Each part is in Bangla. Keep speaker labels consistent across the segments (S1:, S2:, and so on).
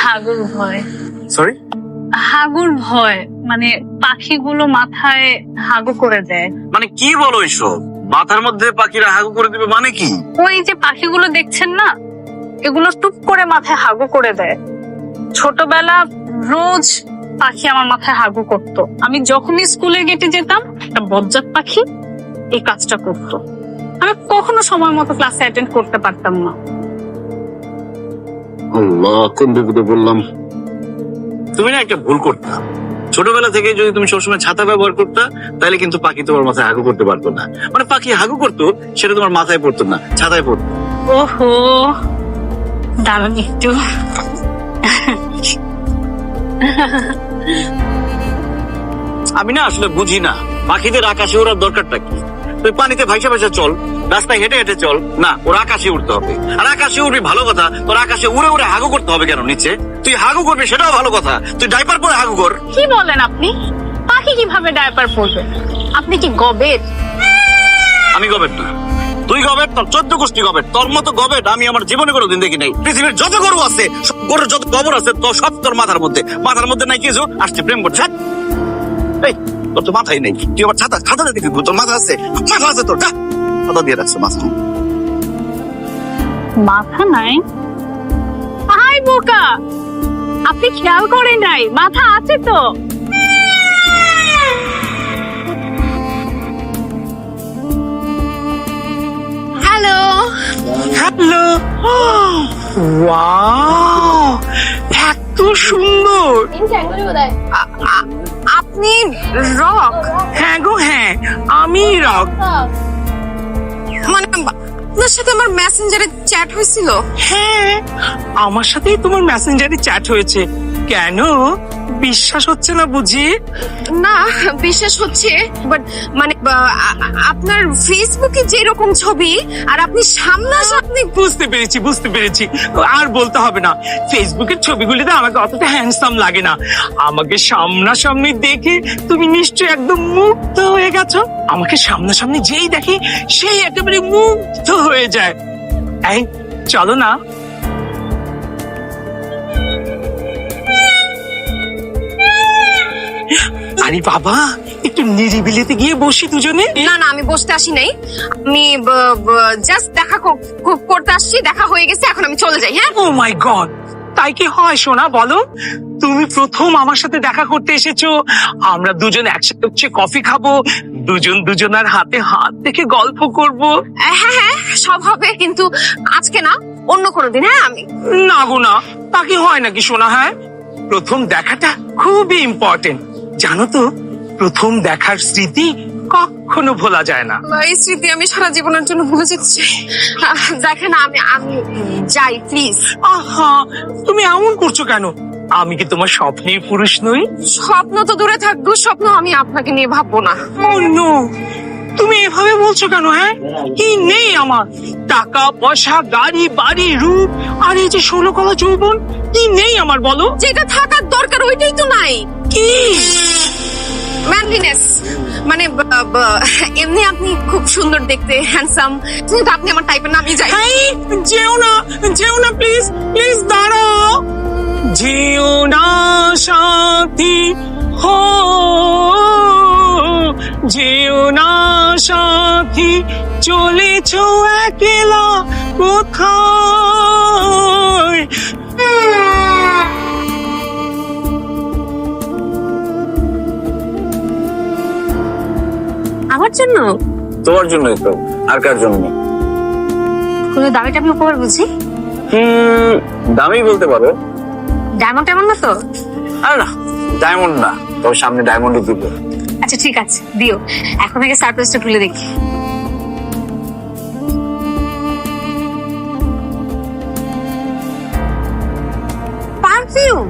S1: হাগুর ভয়।
S2: সরি?
S1: হাগুর ভয় মানে পাখিগুলো মাথায় হাগু করে দেয়।
S2: মানে কি বলো এইসব? মাথার মধ্যে পাখিরা হাগু করে দিবে মানে কি?
S1: ওই যে পাখিগুলো দেখছেন না, এগুলো টুপ করে মাথায় হাগু করে দেয়। ছোটবেলা রোজ পাখি আমার মাথায় হাগু করতো। আমি যখনই স্কুলের গেটে যেতাম, একটা বজ্জাত পাখি এই কাজটা করতো। আমি কখনো সময় মতো ক্লাসে অ্যাটেন্ড করতে পারতাম না।
S2: আল্লাহ, কোন বিপদে বললাম। তুমি না একটা ভুল করতা। ছোটবেলা থেকে যদি তুমি সবসময় ছাতা ব্যবহার করতা, তাহলে কিন্তু পাখি তোমার মাথায় হাগু করতে পারতো না। মানে পাখি হাগু করতো, সেটা তোমার মাথায় পড়তো না, ছাতায় পড়তো।
S1: ওহো, দাঁড়ান একটু।
S2: আমি না আসলে বুঝি না পাখিদের আকাশে ওড়ার দরকারটা কি। তুই পানিতে ভাইসা ভাইসা চল, রাস্তায় হেঁটে হেঁটে চল, না ওর আকাশে উঠতে হবে। আর আকাশে উঠবি ভালো কথা, তোর আকাশে উড়ে উড়ে হাগু করতে হবে কেন নিচে? তুই হাগু করবি সেটাও ভালো কথা, তুই ডাইপার পরে হাগু কর।
S1: কি বলেন আপনি? পাখি কিভাবে ডায়পার পরবে? আপনি কি গবেট?
S2: আমি গবেট না, তুই গবেট, তোর 14 গোষ্ঠী গবেট। তোর মতো গবেট আমি আমার জীবনে কোনোদিন দেখি নাই। পৃথিবীর যত গরু আছে, সব গরুর যত গোবর আছে, তো সব তোর মাথার মধ্যে। মাথার মধ্যে নাই কিছু, আসছে প্রেম করছে। এই, তোর তো মাথাই নেই। তুই আমার ছাতা দেখি, তোর মাথা আছে? মাথা আছে তোর? ছাতা দিয়ে রাখছো মাথা।
S1: মাথা নাই? আই বোকা, আপনি খেয়াল করেন নাই মাথা আছে তো। হ্যালো
S3: হ্যালো, ওয়াও, এত সুন্দর।
S1: আপনি রক?
S3: হ্যাঁ গো হ্যাঁ, আমি রক।
S4: মানে আপনার সাথে আমার মেসেঞ্জারে চ্যাট হয়েছিল।
S3: হ্যাঁ, আমার সাথেই তোমার মেসেঞ্জারে চ্যাট হয়েছে। কেন বিশ্বাস হচ্ছে না বুঝি?
S4: না, বিশ্বাস হচ্ছে, বাট মানে আপনার ফেসবুকে যেরকম ছবি আর আপনি সামনাসামনি।
S3: বুঝতে পেরেছি। আর বলতে হবে না, ফেসবুকের ছবিগুলিতে আমাকে অতটা হ্যান্ডসাম লাগে না। আমাকে সামনাসামনি দেখে তুমি নিশ্চয়ই একদম মুগ্ধ হয়ে গেছো। আমাকে সামনাসামনি যেই দেখে সেই একেবারে মুগ্ধ হয়ে যায়। এই চলো না। আরে বাবা, একটু নিরিবিলিতে গিয়ে বসি দুজনে।
S4: না না, আমি বসতে আসি নাই, আমি জাস্ট দেখা করতে আসছি। দেখা হয়ে গেছে, এখন আমি চলে যাই। হ্যাঁ,
S3: ও মাই গড, তাই কি হয় সোনা বলো? তুমি প্রথম আমার সাথে দেখা করতে এসেছো, আমরা দুজন একসাথে হচ্ছে কফি খাবো, দুজনের হাতে হাত দেখে গল্প করব।
S4: হ্যাঁ হ্যাঁ, সব হবে, কিন্তু আজকে না, অন্য কোনো দিন। হ্যাঁ, আমি
S3: না গো না, তা কি হয় নাকি সোনা? হ্যাঁ, প্রথম দেখাটা খুবই ইম্পর্টেন্ট, জানো তো? প্রথম দেখার স্মৃতি কখনো ভোলা যায় না।
S4: এই স্মৃতি আমি সারা জীবনের জন্য ভুলে যাচ্ছি। দেখেন, আমি যাই প্লিজ।
S3: আহা, তুমি এমন করছো কেন? আমি কি তোমার স্বপ্নের পুরুষ নই?
S4: স্বপ্ন তো দূরে থাক, দুঃস্বপ্ন আমি আপনাকে নিয়ে ভাববো না।
S3: Oh no! তুমি এভাবে বলছো কেন? হ্যাঁ, কি নেই আমার? টাকা পয়সা, গাড়ি বাড়ি, রূপ, আর এই যে 16 কলা যৌবন, কি নেই আমার বলো?
S4: যেটা থাকার দরকার ওইটাই তো নাই।
S3: কি?
S4: ম্যানলিনেস, মানে এমনি আপনি খুব সুন্দর দেখতে, হ্যান্ডসাম, কিন্তু আপনি আমার টাইপের না। আমি যাই।
S3: এই, যেও না প্লিজ, দাঁড়াও। যেও না সাথী হো, যেও না সাথী, চলেছো একলা কোথায়?
S1: আমার জন্য?
S2: তোমার জন্যই তো, আর কার জন্য?
S1: কোনো দামি টামি উপহার বুঝি?
S2: দামি বলতে পারো।
S1: ডায়মন্ড না তো?
S2: আর না, ডায়মন্ড না, তবে সামনে ডায়মন্ডও দিব।
S1: আচ্ছা ঠিক আছে, দিও। এখন থেকে সারপ্রাইজটা খুলে দেখি। পারফিউম?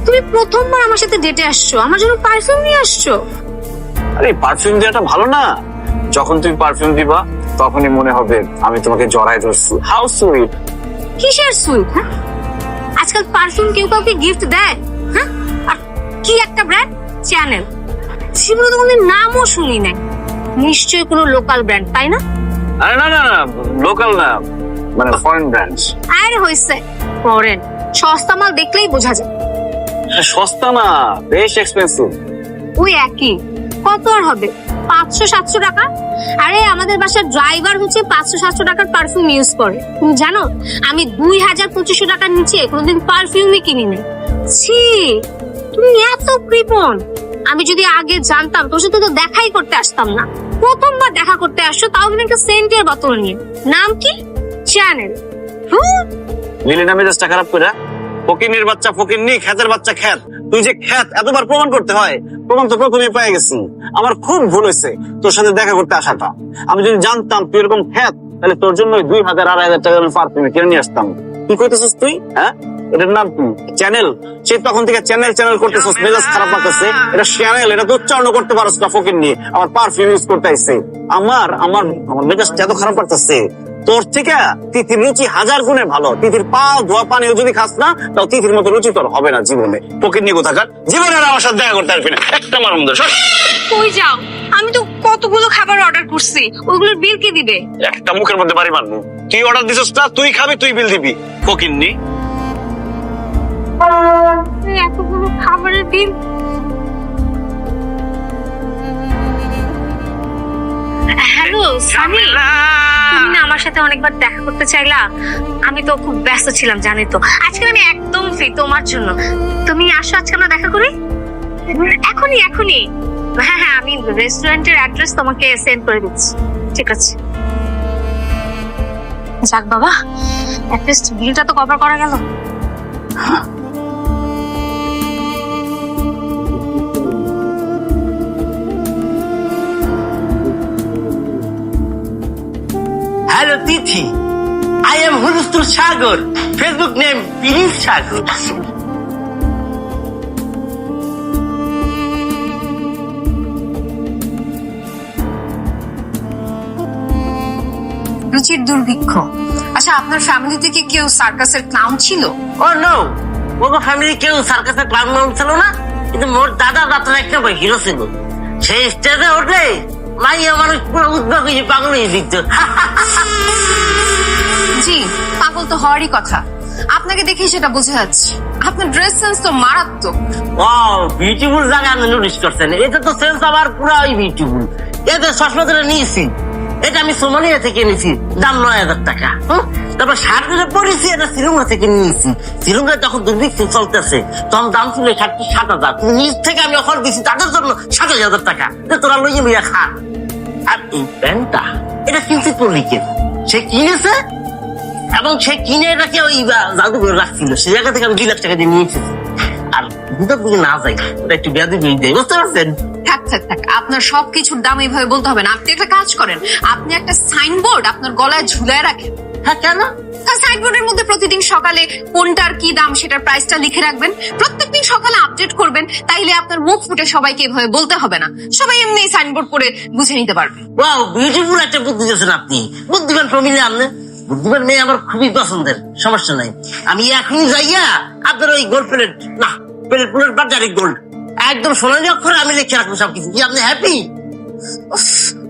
S1: তুমি প্রথমবার আমার সাথে ডেটে আসছো, আমার জন্য পারফিউম নিয়ে আসছো?
S2: আরে পারফিউম দেওয়াটা ভালো না? যখন তুমি পারফিউম দিবা, তখনই মনে হবে আমি তোমাকে জড়ায় ধরছি। How sweet.
S1: কিসের সুইট? হ্যাঁ, আজকাল পারফিউম কেউ কাউকে গিফট দেয়? হ্যাঁ, আর কি একটা ব্র্যান্ড, চ্যানেল, সেগুলো তো কোনো নামও শুনি নাই। নিশ্চয়ই কোনো লোকাল ব্র্যান্ড, তাই না?
S2: আরে না, লোকাল না, মানে ফরেন ব্র্যান্ডস।
S1: আরে হইছে,
S4: করেন, সস্তা মাল দেখলেই বোঝা যায়।
S2: সস্তা না, বেশ এক্সপেন্সিভ।
S4: ওই একই, কত আর হবে, 500-700 টাকা। আরে আমাদের বাসার ড্রাইভার হচ্ছে 500-700 টাকার পারফিউম ইউজ করে, তুমি জানো? আমি 2000-2500 টাকার নিচে কোনোদিন পারফিউমই কিনি না। ছি, তুমি এত কৃপণ! আমি যদি আগে জানতাম তোর সাথে তো দেখাই করতে আসতাম না। প্রথমবার দেখা করতে আসছো, তাও কিন্তু একটা সেন্টের বোতল নিয়ে। নাম কি? চ্যানেল।
S2: মিলি না মেজাজটা খারাপ করে। ফকিনের বাচ্চা ফকিন্নি, খ্যাতের বাচ্চা খ্যাত। তুই যে খ্যাত এতবার প্রমাণ করতে হয়, প্রমাণ তো প্রথমে পেয়ে গেছি। আমার খুব ভুল হয়েছে তোর সাথে দেখা করতে আসাটা। আমি যদি জানতাম তুই এরকম খ্যাত, তাহলে তোর জন্য 2000-2500 টাকা আমি পারফিউমে কিনে নিয়ে আসতাম। কি করতেছিস তুই? হ্যাঁ, এটার নাম কি? চ্যানেল। সে তখন থেকে চ্যানেল চ্যানেল করতেছিস, মেজাজ খারাপ লাগতেছে। এটা চ্যানেল, এটা তো উচ্চারণ করতে পারছ না। ফকিন্নি আমার পারফিউম ইউজ করতে আইছে। আমার আমার আমার মেজাজটা এত খারাপ লাগতেছে। তোর থেকে তিথির রুচি 1000 গুণে ভালো। তিথির পা ধোয়া পানিও যদি খাস না, তাও তিথির মতো রুচি তোর হবে না জীবনে। ফকির নিয়ে কোথাকার, জীবনে আর আমার সাথে দেখা করতে পারবি না। একটা আমার মধ্যে
S4: কই যাও? আমি তো কতগুলো খাবার অর্ডার করছি, ওগুলোর বিল কে দিবে?
S2: একটা মুখের মধ্যে বাড়ি মারবো। তুই অর্ডার দিছিস না, তুই খাবি, তুই বিল দিবি। ফকির নি
S4: এতগুলো খাবারের বিল? হ্যালো সানি, তুমি না আমার সাথে অনেকবার দেখা করতে চাইলা। আমি তো খুব ব্যস্ত ছিলাম, জানি তো। আজকে আমি একদম ফ্রি তোমার জন্য। তুমি আসো, আজকে আমরা দেখা করি। এখনই এখনই। হ্যাঁ হ্যাঁ, আমি রেস্টুরেন্টের অ্যাড্রেস তোমাকে সেন্ড করে দিচ্ছি। ঠিক আছে। যাক বাবা, অ্যাটলিস্ট বিলটা তো কভার করা গেল।
S5: Hello, Tithi. I am Hulustur Sagar. Facebook name Prince Sagar.
S6: রুচির দুর্ভিক্ষ। আচ্ছা, আপনার ফ্যামিলি থেকে কেউ সার্কাসের ক্লাউন ছিল?
S5: Oh no, ওগো ফ্যামিলি কেউ সার্কাসের ক্লাউন নাম ছিল না, কিন্তু মোর দাদা দাদার একটা হিরো ছিল। সেই স্টেজে উঠলে মাইয়া মানুষ পুরো উদ্যোগ হয়ে পাগল হয়ে দিত।
S6: জি, পাগল তো হওয়ারই কথা। আপনাকে দেখেই সেটা বোঝা যাচ্ছে। আপনার ড্রেস সেন্স তো মারাত্মক।
S5: ওয়াও, বিউটিফুল জায়গা আপনি নোটিস করছেন। এটা তো সেন্স আবার পুরাই বিউটিফুল। এতে চশমা ধরে নিয়েছি, এটা আমি সোমালিয়া থেকে নিয়েছি, দাম 9000 টাকা। তারপর শার্ট যেটা পরেছি, এটা শ্রীলঙ্কা থেকে নিয়েছি। শ্রীলঙ্কায় যখন দুর্ভিক্ষ চলতেছে, তখন দাম ছিল শার্টটি 7000। নিজ থেকে আমি অফার দিচ্ছি তাদের জন্য 7000 টাকা, তোরা লইয়ে লইয়া খা। আর এই প্যান্টটা এটা কিনতে পড়লি কেন? সে কিনেছে এবং সে কিনে এটাকে ওই জাদুঘরে রাখছিল। সে জায়গা থেকে আমি 2 লাখ টাকা দিয়ে নিয়েছি। আর দুটোর দিকে না যাই, ওটা একটু বেয়াদি দিয়ে দেয়, বুঝতে পারছেন?
S6: থাক থাক থাক, আপনার সবকিছুর দাম এইভাবে বলতে হবে না। আপনি একটা কাজ করেন, আপনি একটা সাইনবোর্ড আপনার গলায় ঝুলায় রাখেন।
S5: হ্যাঁ, কেন?
S6: সাইনবোর্ডের মধ্যে প্রতিদিন সকালে কোনটার কি দাম সেটার প্রাইসটা লিখে রাখবেন। প্রত্যেকদিন সকালে আপডেট করবেন, তাইলে আপনার মুখ ফুটে সবাইকে এভাবে বলতে হবে না। সবাই এমনি সাইনবোর্ড করে বুঝে নিতে পারবে।
S5: ওয়াও, বিউটিফুল একটা বুদ্ধি দিয়েছেন আপনি। বুদ্ধিমান ফ্যামিলি আপনি। বুদ্ধিমান মেয়ে আমার খুবই পছন্দের, সমস্যা নাই। আমি এখনই যাইয়া আপনার ওই গোল্ড প্লেট, না প্লেট বাজারে গোল্ড একদম সোনালী অক্ষরে আমি লিখে রাখবো সবকিছু। কি আপনি হ্যাপি?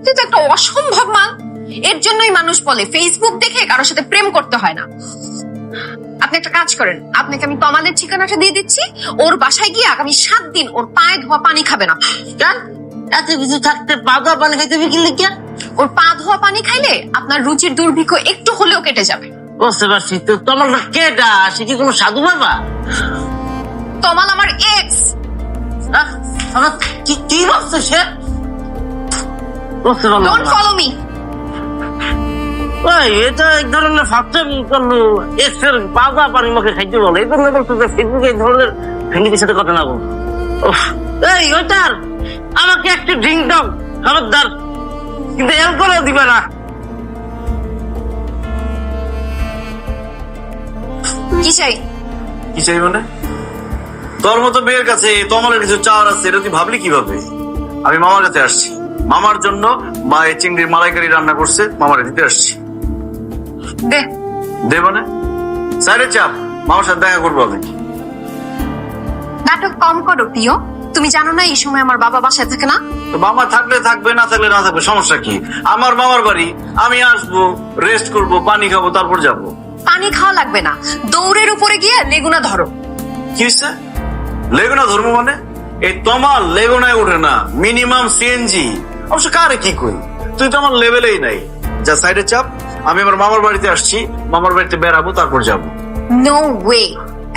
S6: তুই তো একটা অসম্ভব মাল। এর জন্যই মানুষ বলে ফেসবুক দেখে কারোর সাথে প্রেম করতে হয় না। আপনি একটা কাজ করেন, আপনাকে আমি তমালের ঠিকানাটা দিয়ে দিচ্ছি। ওর বাসায় গিয়ে আগামী 7 দিন ওর পায়ে ধোয়া পানি খাবেন আপনি।
S5: কেন এত কিছু থাকতে পা ধোয়া পানি খাইতে বিকিলে কেন?
S6: ওর পা ধোয়া পানি খাইলে আপনার রুচির দুর্ভিক্ষ একটু হলেও কেটে যাবে।
S5: বুঝতে পারছি। তো তোমার কেটা, সে কি কোনো সাধু বাবা?
S6: তমাল আমার এক্স।
S5: আমার কি বলছে সে? বুঝতে পারলাম
S6: ডোন্ট
S5: না।
S6: Follow me.
S5: ওই এটা এক ধরনের ফাঁকচামি করলো। এক্সের বাবা পানি মুখে খাইতে বলে, এই জন্য বলতো যে ফেসবুকে এই ধরনের ফ্যামিলির সাথে কথা না বল। এই ওইটার আমাকে একটা ড্রিঙ্ক দাও, খবরদার, কিন্তু অ্যালকোহল দিবে না।
S6: কি চাই?
S2: কি চাই মানে? তোর মতো মেয়ের কাছে তোমার কিছু চাওয়ার আছে, এটা তুই ভাবলি কিভাবে? আমি মামার কাছে আসছি, মামার জন্য মা এই চিংড়ির মালাইকারি রান্না করছে, মামারে দিতে আসছি।
S6: দে
S2: দে মানে? সাইডে চাপ, মামার সাথে দেখা করবো আমি।
S6: নাটক কম করো প্রিয়। তুমি জানো না এই সময় আমার বাবা বাসায় থাকে না?
S2: তো মামা থাকলে থাকবে, না থাকলে না থাকবে, সমস্যা কি? আমার মামার বাড়ি, আমি আসবো, রেস্ট করবো, পানি খাবো, তারপর যাবো।
S6: পানি খাওয়া লাগবে না, দৌড়ের উপরে গিয়ে লেগুনা ধরো।
S2: কি হয়েছে? লেগুনা ধর্ম মানে এই তোমার লেগুনায় ওঠে না, মিনিমাম সিএনজি। অবশ্য কারে কি কই, তুই তো আমার লেভেলেই নাই। যা সাইডে চাপ, আমি আমার মামার বাড়িতে আসছি, মামার বাড়িতে বেড়াবো, তারপর যাবো।
S6: নো ওয়ে,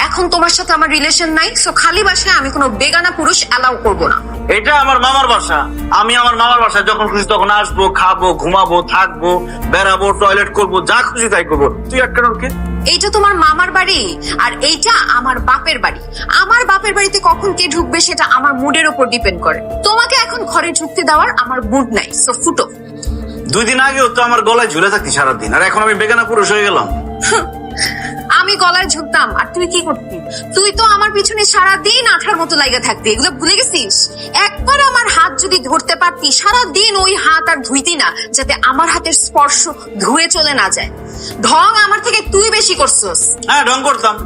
S6: এখন তোমার সাথে আমার রিলেশন নাই, সো খালি বাসায় আমি কোনো বেগানা পুরুষ অ্যালাউ করব না।
S2: এটা আমার মামার বাসা, আমি আমার মামার বাসায় যখন খুশি তখন আসবো, খাবো, ঘুমাবো, থাকবো, বেড়াবো, টয়লেট করবো, যা খুশি তাই করবো। তুই একটা কে?
S6: এইটা তোমার মামার বাড়ি আর এইটা আমার বাপের বাড়ি। আমার বাপের বাড়িতে কখন কে ঢুকবে সেটা আমার মুডের উপর ডিপেন্ড করে। তোমাকে এখন ঘরে ঢুকতে দেওয়ার আমার মুড নাই, সো ফুটো।
S2: 2 দিন আগেও তো আমার গলায় ঝুলে থাকতি সারাদিন, আর এখন আমি বেগানা পুরুষ হয়ে গেলাম।
S6: আমি গলায় ঝুঁকতাম আর তুই কি করতি? তুই তো আমার পিছনে সারাদিন আঠার মতো লাগা থাকতি, এগুলো ভুলে গেছিস? একবার আমার হাত যদি ধরতে পারতি, সারাদিন ওই হাত আর ধুইতি না, যাতে আমার হাতের স্পর্শ ধুয়ে চলে না যায়। ঢং আমার থেকে তুই বেশি করছস।
S2: হ্যাঁ, ঢং করতাম।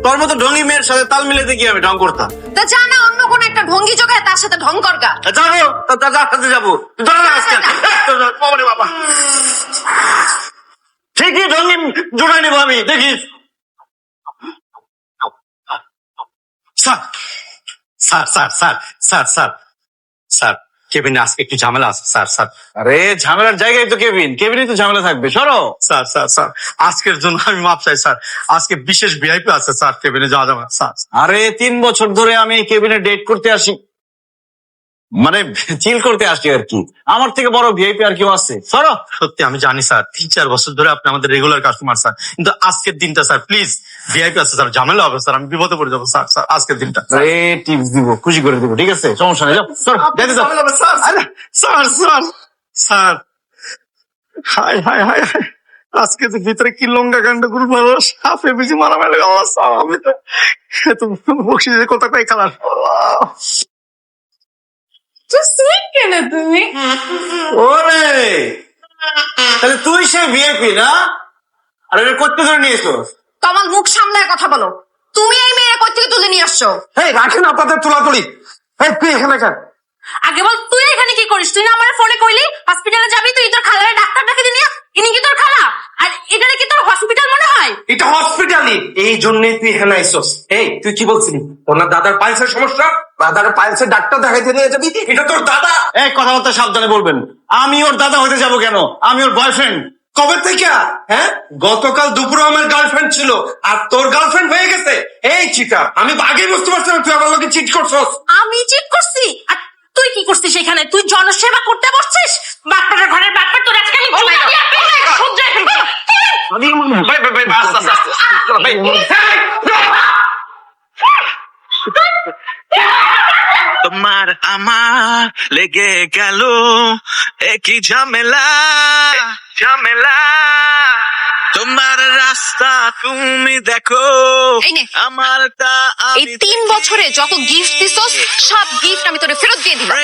S2: তোর মতো ঢঙ্গি মেয়ের সাথে তাল মিলাতে গিয়ে আমি ঢং করতাম।
S6: তা জানা অন্য কোন একটা ঢঙ্গি জোগায় তার সাথে ঢং করগা।
S2: যাবো, তার সাথে যাবো। বাবা, ঠিকই ঢঙ্গি জোড়াই নেবো আমি, দেখিস।
S7: Sir sir sir sir sir sir sir কেবিনে আজকে একটু ঝামেলা আছে স্যার। স্যার
S2: আরে ঝামেলার জায়গায় তো কেবিনই তো ঝামেলা থাকবে। সরো।
S7: স্যার স্যার স্যার আজকের জন্য আমি মাপ চাই স্যার। আজকে বিশেষ ভিআইপি আছে স্যার, কেবিনে যাওয়া যাবে না, স্যার।
S2: আরে 3 বছর ধরে আমি এই কেবিনে ডেট করতে আসি, মানে চিল করতে আসি আর কি। আমার থেকে বড় ভিআইপি আর কেউ আছে? সরো।
S7: সত্যি আমি জানি স্যার, 3-4 বছর ধরে আপনি আমাদের রেগুলার কাস্টমার স্যার, কিন্তু আজকের দিনটা স্যার প্লিজ, ভিআইপি আছে স্যার, ঝামেলা হবে স্যার, আমি বিপদে পড়ে যাবো স্যার। স্যার আজকের দিনটা
S2: আরে টিপস দিব, খুশি করে দিব, ঠিক আছে? সমস্যা নেই, যাও। সরো, যেতে দাও।
S7: Sir sir sir sir high high high high, আজকে তো ভিতরে কি লঙ্কা কাণ্ড গুরু মানুষ হাফে বেশি মারা মেলে গেল স্যার। আমি তো বকশিসের কথা কই খালাস।
S2: ওরে, তাহলে তুই সেই ভিআইপি না? আর এটা করতে ধরে নিয়েছো?
S6: কমাল, মুখ সামলায় কথা বলো। তুমি এই মেয়েরা কই থেকে তুলে নিয়ে আসছো?
S7: এই রাখেন আপনাদের তোলাতুলি। এই তুই এখানে কেন?
S4: আগে বল, তুই এখানে কি করিস? তুই না আমার ফোনে কইলি হসপিটালে যাবি, তুই তোর খালারে ডাক্তার ডাকে দিনি। ইনি কি তোর খালা? আর এটা কি তোর হসপিটাল মনে হয়?
S8: এটা হসপিটালি, এই জন্যই তুই এখানে আইসস। এই তুই কি বলছিলি? তোর না দাদার পাইলসের সমস্যা, দাদার পাইলসের ডাক্তার দেখাইতে নিয়ে যাবি? এটা তোর দাদা।
S2: এই কথাবার্তা সাবধানে বলবেন। আমি ওর দাদা হতে যাব কেন? আমি ওর বয়ফ্রেন্ড।
S8: কবে থেকে? হ্যাঁ, গতকাল দুপুরে আমার গার্লফ্রেন্ড ছিল আর তোর গার্লফ্রেন্ড হয়ে গেছে। এই চিটা, আমি আগে বুঝতে পারছি না তুই আমার লোকে চিট করছস।
S4: আমি চিট করছি? আর তুই কি করছিস এখানে? তুই জনসেবা করতে বসছিস? বাপ্পাটার ঘরের বাপ্পা, তোর আজকে আমি সহ্য
S9: তোমার আমার লেগে গেল একই ঝামেলা ঝামেলা, তোমার রাস্তা তুমি দেখো,
S6: এই নে।
S9: আমারটা
S6: এই 3 বছরে যত গিফট দিছস সব গিফট আমি তোরে ফেরত দিয়ে দিলাম।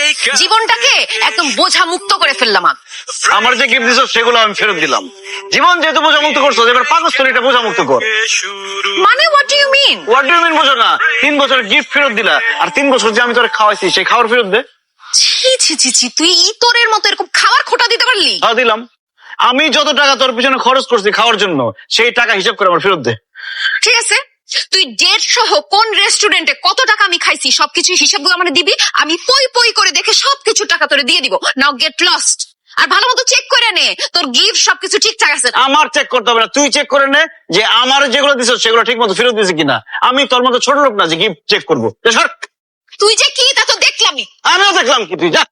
S6: জীবনটাকে একদম বোঝা মুক্ত করে ফেললাম আমি।
S2: আমার যে গিফট দিছো সেগুলো আমি ফেরত দিলাম। জীবন যেহেতু বোঝামুক্ত করছো, এবার পাকস্থলীটা বোঝামুক্ত কর।
S6: মানে what do you mean?
S2: What do you mean বোঝো না? 3 বছর গিফট ফেরত দিলা, আর 3 বছর যে আমি তোরে খাওয়াইছি সেই খাওয়ার ফেরত দে।
S6: ছি ছি ছি ছি, তুই ইতরের মতো এরকম খাবার খোটা দিতে পারলি?
S2: হ্যাঁ, দিলাম। আমি যত টাকা তোর পিছনে খরচ করছি খাওয়ার জন্য, সেই টাকা হিসাব করে আমার ফেরত দে।
S6: ঠিক আছে, তুই ডেট সহ কোন রেস্টুরেন্টে কত টাকা আমি খাইছি সবকিছু হিসাবগুলো আমাকে দিবি। আমি পই পই করে দেখে সবকিছু টাকা তোরে দিয়ে দিব। নাও গেট লস্ট। আর ভালো মতো চেক করে নে তোর গিফট সবকিছু ঠিকঠাক আছে।
S2: আমার চেক করতে হবে না, তুই চেক করে নে যে আমার যেগুলো দিছ সেগুলো ঠিক মতো ফেরত দিয়েছে কিনা। আমি তোর মতো ছোট লোক না যে গিফট চেক করবো।
S6: তুই যে কি তা তো দেখলামই।
S2: আমিও দেখলাম কি, তুই যা।